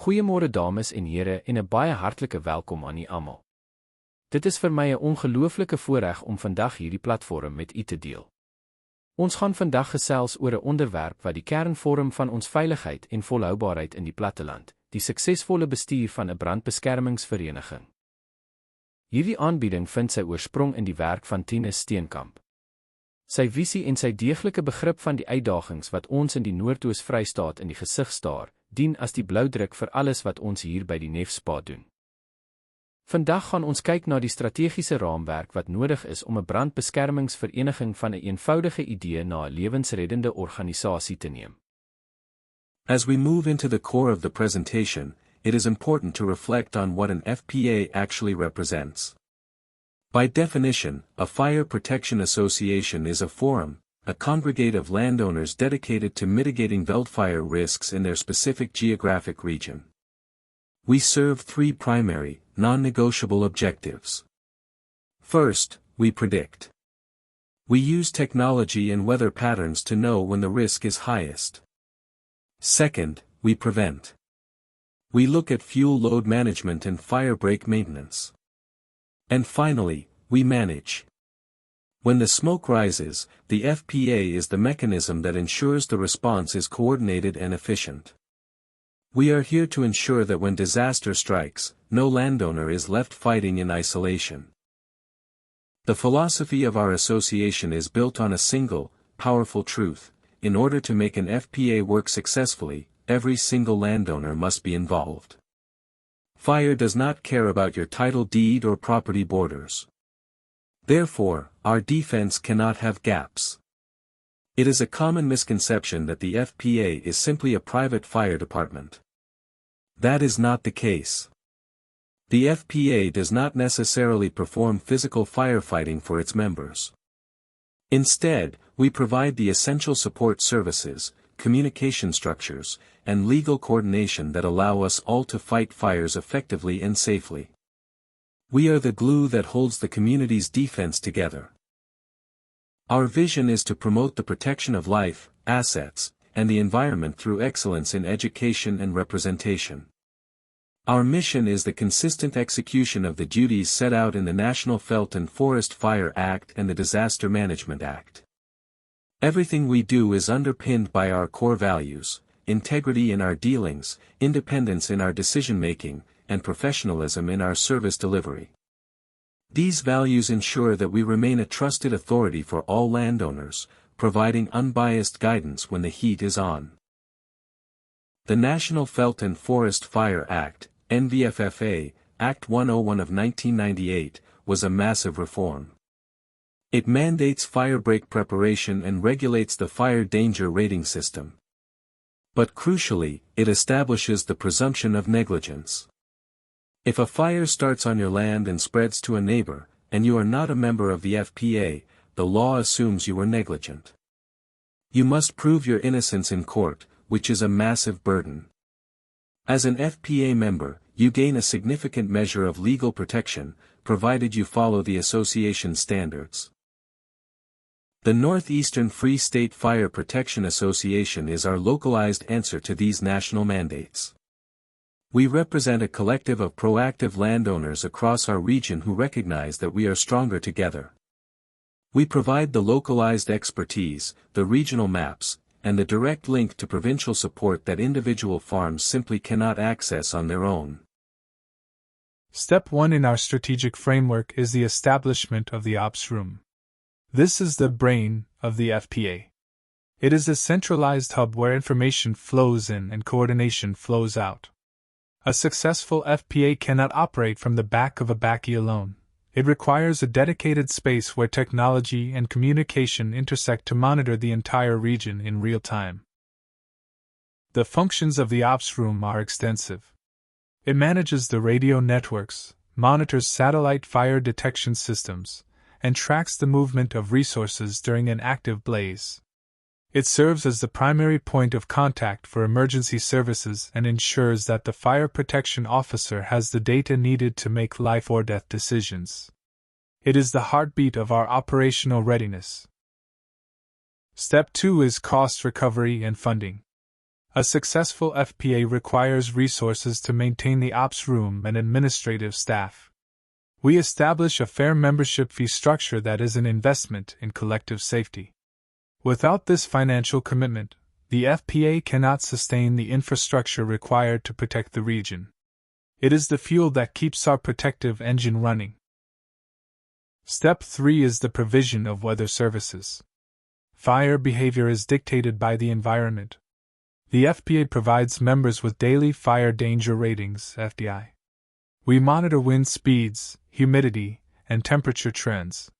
Goeiemôre dames en here en 'n baie hartlike welkom aan u almal. Dit is vir my 'n ongelooflike voorreg om vandag hierdie platform met u te deel. Ons gaan vandag gesels oor 'n onderwerp wat die kern vorm van ons veiligheid en volhoubaarheid in die platteland, die suksesvolle bestuur van 'n brandbeskermingsvereniging. Hierdie aanbieding vind sy oorsprong in die werk van Tinus Steenkamp. Sy visie en sy deeglike begrip van die uitdagings wat ons in die Noordoos-Vrystaat in die gesig staar, dien as die bloudruk vir alles wat ons hier by die Nefspa doen. Vandag gaan ons kyk na die strategiese raamwerk wat nodig is om 'n brandbeskermingsvereniging van 'n eenvoudige idee na 'n lewensreddende organisasie te neem. As we move into the core of the presentation, it is important to reflect on what an FPA actually represents. By definition, a fire protection association is a forum, a congregate of landowners dedicated to mitigating wildfire risks in their specific geographic region. We serve three primary, non-negotiable objectives. First, we predict. We use technology and weather patterns to know when the risk is highest. Second, we prevent. We look at fuel load management and fire break maintenance. And finally, we manage. When the smoke rises, the FPA is the mechanism that ensures the response is coordinated and efficient. We are here to ensure that when disaster strikes, no landowner is left fighting in isolation. The philosophy of our association is built on a single, powerful truth: in order to make an FPA work successfully, every single landowner must be involved. Fire does not care about your title deed or property borders. Therefore, our defense cannot have gaps. It is a common misconception that the FPA is simply a private fire department. That is not the case. The FPA does not necessarily perform physical firefighting for its members. Instead, we provide the essential support services, communication structures, and legal coordination that allow us all to fight fires effectively and safely. We are the glue that holds the community's defense together. Our vision is to promote the protection of life, assets, and the environment through excellence in education and representation. Our mission is the consistent execution of the duties set out in the National Felt and Forest Fire Act and the Disaster Management Act. Everything we do is underpinned by our core values: integrity in our dealings, independence in our decision-making, and professionalism in our service delivery. These values ensure that we remain a trusted authority for all landowners, providing unbiased guidance when the heat is on. The National Felt and Forest Fire Act, NVFFA, Act 101 of 1998, was a massive reform. It mandates fire break preparation and regulates the fire danger rating system. But crucially, it establishes the presumption of negligence. If a fire starts on your land and spreads to a neighbor, and you are not a member of the FPA, the law assumes you were negligent. You must prove your innocence in court, which is a massive burden. As an FPA member, you gain a significant measure of legal protection, provided you follow the association standards. The Northeastern Free State Fire Protection Association is our localized answer to these national mandates. We represent a collective of proactive landowners across our region who recognize that we are stronger together. We provide the localized expertise, the regional maps, and the direct link to provincial support that individual farms simply cannot access on their own. Step 1 in our strategic framework is the establishment of the Ops Room. This is the brain of the FPA. It is a centralized hub where information flows in and coordination flows out. A successful FPA cannot operate from the back of a bakkie alone. It requires a dedicated space where technology and communication intersect to monitor the entire region in real time. The functions of the Ops Room are extensive. It manages the radio networks, monitors satellite fire detection systems, and tracks the movement of resources during an active blaze. It serves as the primary point of contact for emergency services and ensures that the fire protection officer has the data needed to make life or death decisions. It is the heartbeat of our operational readiness. Step 2 is cost recovery and funding. A successful FPA requires resources to maintain the ops room and administrative staff. We establish a fair membership fee structure that is an investment in collective safety. Without this financial commitment, the FPA cannot sustain the infrastructure required to protect the region. It is the fuel that keeps our protective engine running. Step 3 is the provision of weather services. Fire behavior is dictated by the environment. The FPA provides members with daily fire danger ratings (FDI). We monitor wind speeds, humidity, and temperature trends.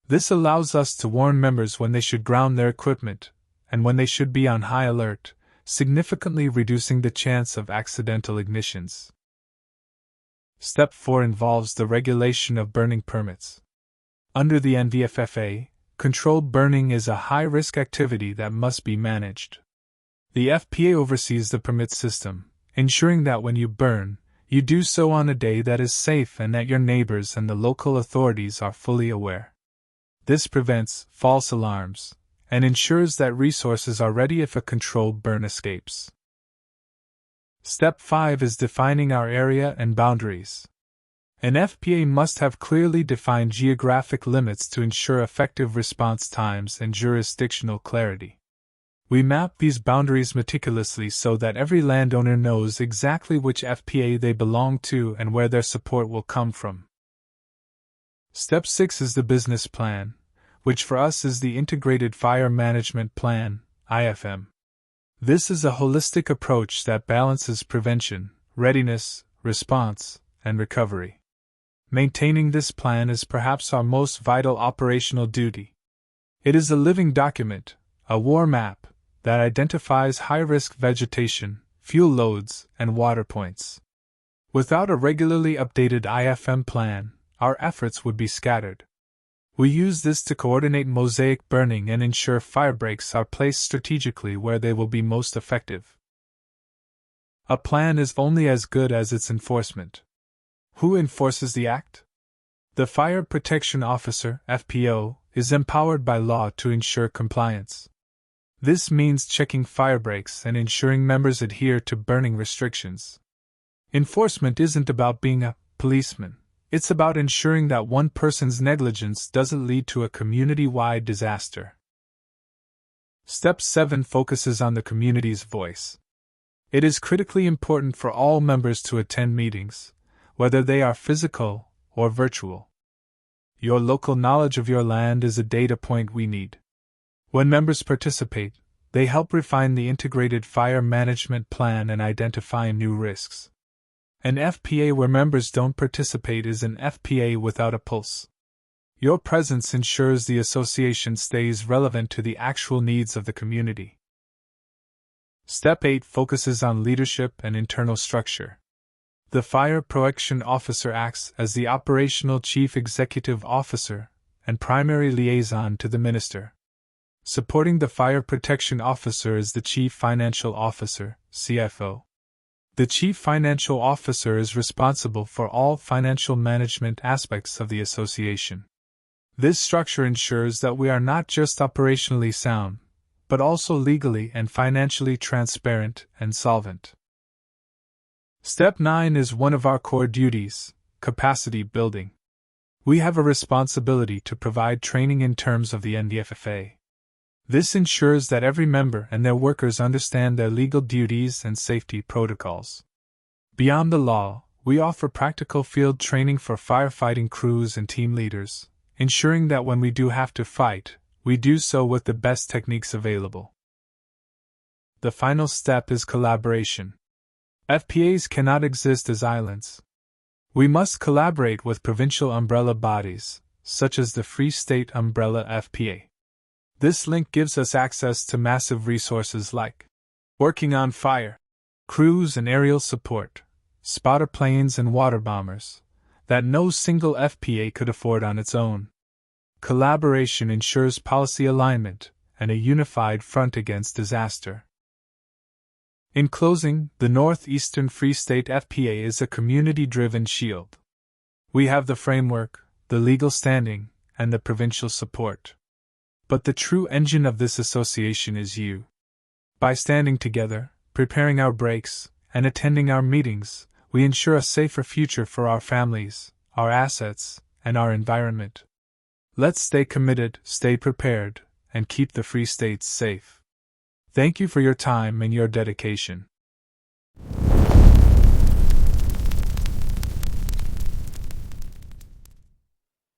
This allows us to warn members when they should ground their equipment and when they should be on high alert, significantly reducing the chance of accidental ignitions. Step 4 involves the regulation of burning permits. Under the NVFFA, controlled burning is a high-risk activity that must be managed. The FPA oversees the permit system, ensuring that when you burn, you do so on a day that is safe and that your neighbors and the local authorities are fully aware. This prevents false alarms and ensures that resources are ready if a controlled burn escapes. Step 5 is defining our area and boundaries. An FPA must have clearly defined geographic limits to ensure effective response times and jurisdictional clarity. We map these boundaries meticulously so that every landowner knows exactly which FPA they belong to and where their support will come from. Step 6 is the business plan, which for us is the Integrated Fire Management Plan, IFM. This is a holistic approach that balances prevention, readiness, response, and recovery. Maintaining this plan is perhaps our most vital operational duty. It is a living document, a war map, that identifies high-risk vegetation, fuel loads, and water points. Without a regularly updated IFM plan, our efforts would be scattered. We use this to coordinate mosaic burning and ensure fire breaks are placed strategically where they will be most effective. A plan is only as good as its enforcement. Who enforces the act? The Fire Protection Officer, FPO, is empowered by law to ensure compliance. This means checking fire breaks and ensuring members adhere to burning restrictions. Enforcement isn't about being a policeman. It's about ensuring that one person's negligence doesn't lead to a community-wide disaster. Step 7 focuses on the community's voice. It is critically important for all members to attend meetings, whether they are physical or virtual. Your local knowledge of your land is a data point we need. When members participate, they help refine the Integrated Fire Management Plan and identify new risks. An FPA where members don't participate is an FPA without a pulse. Your presence ensures the association stays relevant to the actual needs of the community. Step 8 focuses on leadership and internal structure. The Fire Protection Officer acts as the operational chief executive officer and primary liaison to the minister. Supporting the Fire Protection Officer is the Chief Financial Officer, CFO. The Chief Financial Officer is responsible for all financial management aspects of the association. This structure ensures that we are not just operationally sound, but also legally and financially transparent and solvent. Step 9 is one of our core duties, capacity building. We have a responsibility to provide training in terms of the NVFFA. This ensures that every member and their workers understand their legal duties and safety protocols. Beyond the law, we offer practical field training for firefighting crews and team leaders, ensuring that when we do have to fight, we do so with the best techniques available. The final step is collaboration. FPAs cannot exist as islands. We must collaborate with provincial umbrella bodies, such as the Free State Umbrella FPA. This link gives us access to massive resources like working on fire, crews and aerial support, spotter planes and water bombers, that no single FPA could afford on its own. Collaboration ensures policy alignment and a unified front against disaster. In closing, the Northeastern Free State FPA is a community-driven shield. We have the framework, the legal standing, and the provincial support. But the true engine of this association is you. By standing together, preparing our breaks, and attending our meetings, we ensure a safer future for our families, our assets, and our environment. Let's stay committed, stay prepared, and keep the Free States safe. Thank you for your time and your dedication.